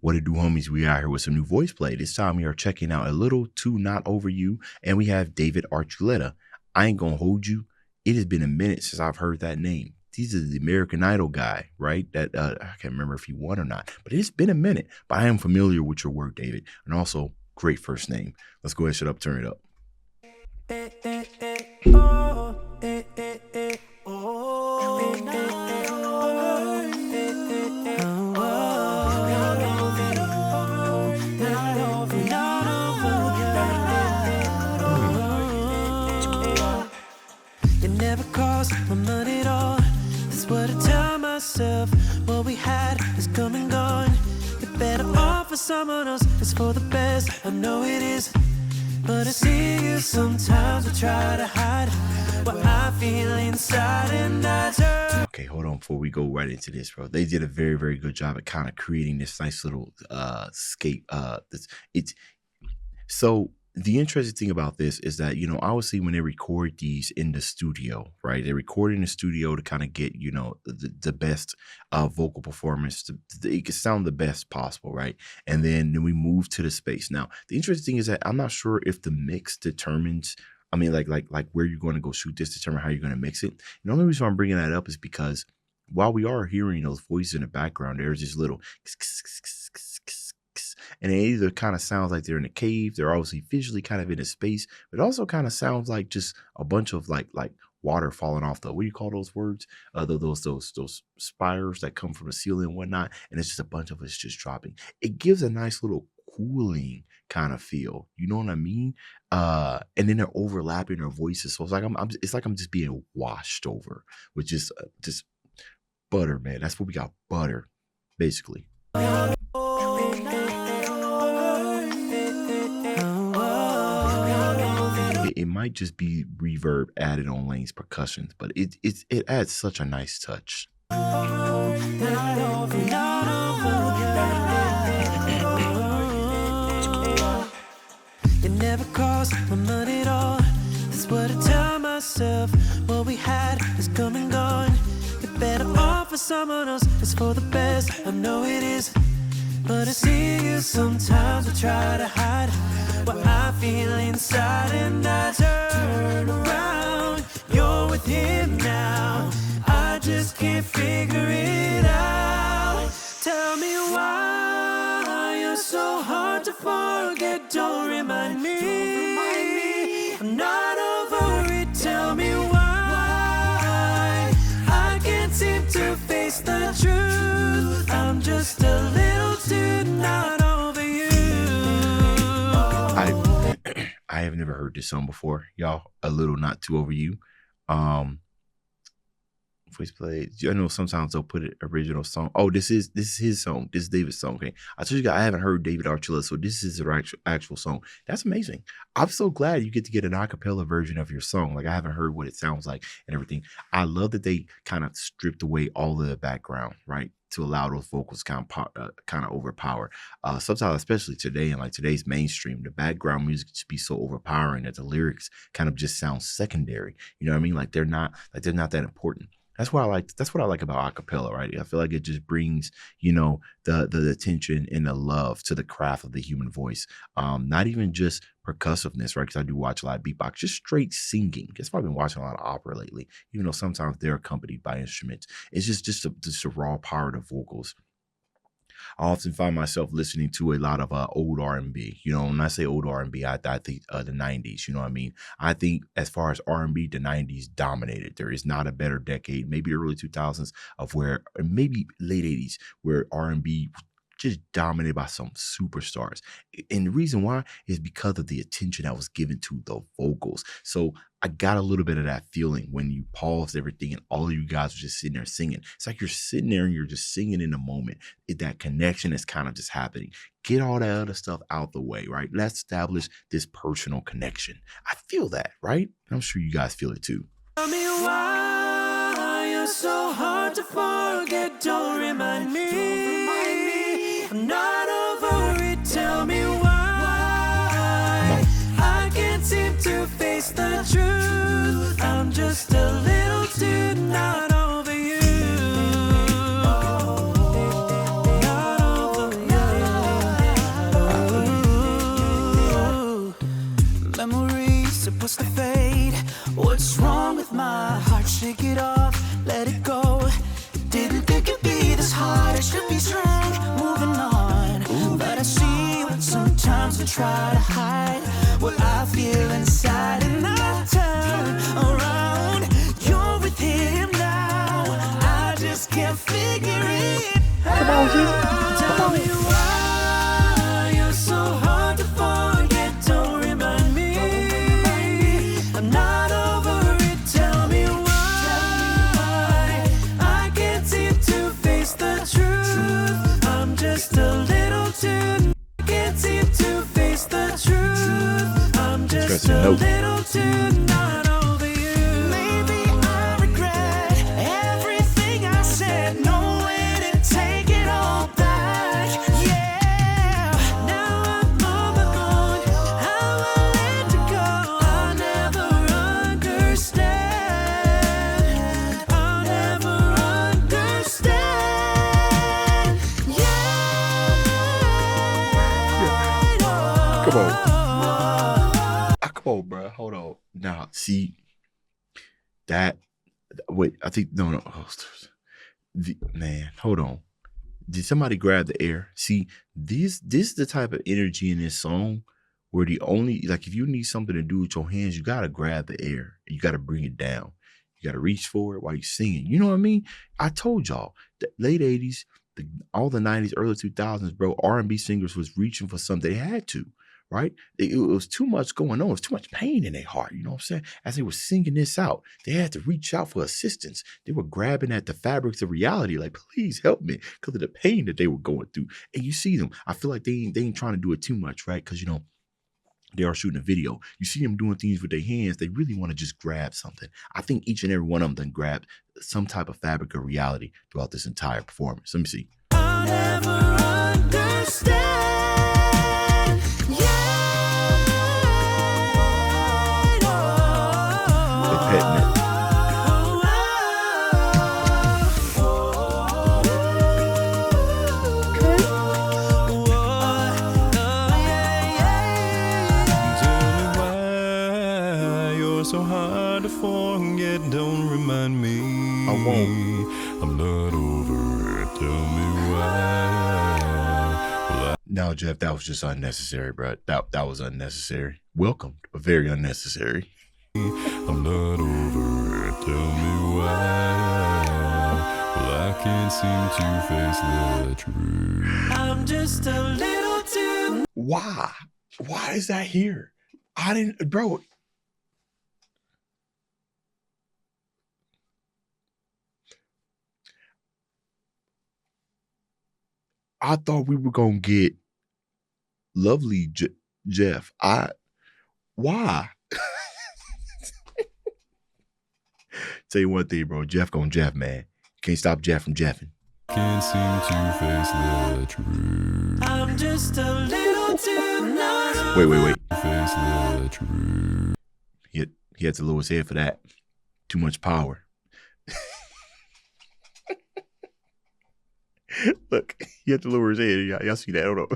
What it do, homies? We out here with some new voice play. This time we are checking out A Little Too Not Over You, and we have David Archuleta. I ain't gonna hold you. It has been a minute since I've heard that name. He's the American Idol guy, right? That I can't remember if he won or not, but it's been a minute. But I am familiar with your work, David, and also great first name. Let's go ahead and shut up, turn it up. You never cost my money at all. That's what I tell myself. What we had is come and gone. You're better off for someone else. It's for the best, I know it is. But I see you sometimes. I try to hide what I feel inside, and that's her. Okay, hold on before we go right into this, bro. They did a very, very good job at kind of creating this nice little scape. So the interesting thing about this is that, you know, obviously when they record these in the studio, right? They record in the studio to kind of get, you know, the best vocal performance. It can sound the best possible, right? And then we move to the space. Now, the interesting thing is that I'm not sure if the mix determines, I mean, like where you're going to go shoot this, determine how you're going to mix it. And the only reason I'm bringing that up is because while we are hearing those voices in the background, there's this little and it either kind of sounds like they're in a cave. They're obviously visually kind of in a space, but it also kind of sounds like just a bunch of like water falling off the, what do you call those words? Those spires that come from the ceiling and whatnot. And it's just a bunch of us just dropping. It gives a nice little cooling kind of feel. You know what I mean? And then they're overlapping their voices. So it's like I'm just being washed over with just butter, man. That's what we got, butter, basically. It might just be reverb added on Lane's percussions, but it adds such a nice touch. You never cost my money at all. That's what I tell myself. What we had is come and gone. You're better off for someone else. It's for the best, I know it is. But I see you sometimes. I try to hide what I feel inside, and I turn around. You're with him now. I just can't figure it out. Tell me why you're so hard to forget. Don't remind me. I'm not over it. Tell me why I can't seem to face the truth. I'm just a little too not over you. I have never heard this song before, y'all. A Little Not Too Over You. VoicePlay. I know sometimes they'll put an original song. Oh, this is his song. This is David's song. Okay, I told you guys I haven't heard David Archuleta, so this is the actual song. That's amazing. I'm so glad you get to get an acapella version of your song. Like, I haven't heard what it sounds like and everything. I love that they kind of stripped away all of the background, right, to allow those vocals kind of overpower. Sometimes, especially today, and like today's mainstream, the background music just be so overpowering that the lyrics kind of just sound secondary. You know what I mean? Like they're not that important. That's what I like about acapella, right? I feel like it just brings, you know, the attention and the love to the craft of the human voice. Not even just percussiveness, right? Because I do watch a lot of beatbox, just straight singing. Guess I've been watching a lot of opera lately, even though sometimes they're accompanied by instruments. It's just a raw power of vocals. I often find myself listening to a lot of old R&B. You know, when I say old R&B, I think the 90s. You know what I mean? I think as far as R&B, the 90s dominated. There is not a better decade, maybe early 2000s of where, or maybe late 80s, where R&B just dominated by some superstars. And the reason why is because of the attention that was given to the vocals. So I got a little bit of that feeling when you paused everything and all of you guys were just sitting there singing. It's like you're sitting there and you're just singing in the moment. That connection is kind of just happening. Get all that other stuff out the way, right? Let's establish this personal connection. I feel that, right? I'm sure you guys feel it too. Tell me why you're so hard to forget. Don't remind me. I'm not over it. Tell me why I can't seem to face the truth. I'm just a little too not over you. Not over you. shake it off, let it go. Didn't think it'd be this hard, it should be strong, moving on. But I see what sometimes I try to hide what I feel inside, and I turn around. You're with him now, I just can't figure it out. Come on, Jesus. Tell me why you're so hard to forget. Don't remind me, I'm not over it. Tell me why I can't seem to face the truth. I'm just a little too. I can't seem to face the truth. I'm just a little too not over you. Maybe I regret everything I said. No way to take it all back. Yeah, now I'm on my own. How I let you go, I'll never understand. I'll never understand. Yeah. Come on. Come on, bro. Hold on. Now, see that. Wait, I think no. Man, hold on. Did somebody grab the air? See, this is the type of energy in this song where the only, like, if you need something to do with your hands, you gotta grab the air. You gotta bring it down. You gotta reach for it while you're singing. You know what I mean? I told y'all, the late 80s, all the 90s, early 2000s, bro, R&B singers was reaching for something. They had to, right? It was too much going on. It was too much pain in their heart. You know what I'm saying? As they were singing this out, they had to reach out for assistance. They were grabbing at the fabrics of reality, like, please help me, because of the pain that they were going through. And you see them. I feel like they ain't trying to do it too much, right? Because, you know, they are shooting a video. You see them doing things with their hands. They really want to just grab something. I think each and every one of them then grabbed some type of fabric of reality throughout this entire performance. Let me see. I'll never understand. Yeah. They're petting it. So hard to forget, don't remind me. I won't. I'm not over it, tell me why. No, Jeff, that was just unnecessary, bro. That was unnecessary. Welcome, but very unnecessary. I'm not over it, tell me why. Well, I can't seem to face the truth. I'm just a little too. Why? Why is that here? I didn't, bro. I thought we were gonna get lovely Jeff. Why? Tell you one thing, bro. Jeff gonna Jeff, man. Can't stop Jeff from Jeffing. Can't seem to face the truth. I'm just a little too not. Wait. Face the truth. He had to lower his head for that. Too much power. Look, he had to lower his head. Y'all see that? Hold on.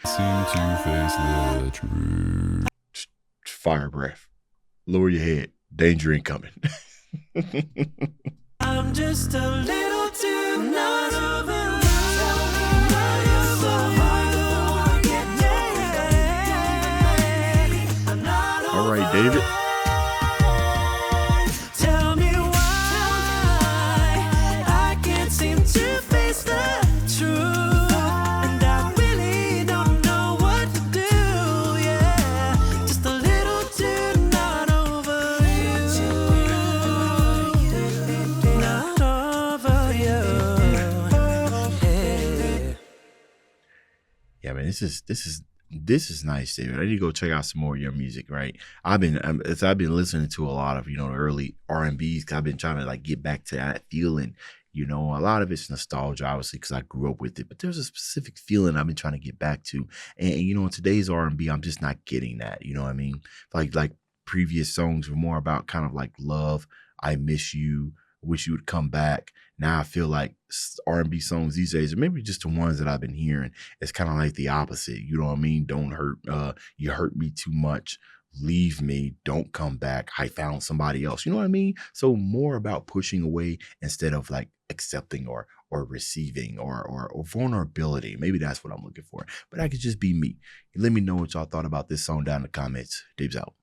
Seem to face the truth. Fire breath. Lower your head. Danger incoming. I'm just a little too not over. All right, David. Tell me why I can't seem to face the truth, and I really don't know what to do. Yeah, just a little too not over you, not over you. Yeah, man, this is nice, David. I need to go check out some more of your music, right? I've been listening to a lot of, you know, the early R&Bs. I've been trying to like get back to that feeling. You know, a lot of it's nostalgia, obviously, because I grew up with it. But there's a specific feeling I've been trying to get back to, and you know, in today's R&B, I'm just not getting that. You know what I mean? Like previous songs were more about kind of like love, I miss you, wish you would come back. Now I feel like R&B songs these days, or maybe just the ones that I've been hearing, it's kind of like the opposite. You know what I mean? Don't hurt, you hurt me too much. leave me, don't come back, I found somebody else. You know what I mean? So more about pushing away instead of like accepting or receiving or vulnerability. Maybe that's what I'm looking for. But that could just be me. Let me know what y'all thought about this song down in the comments. Dave's out.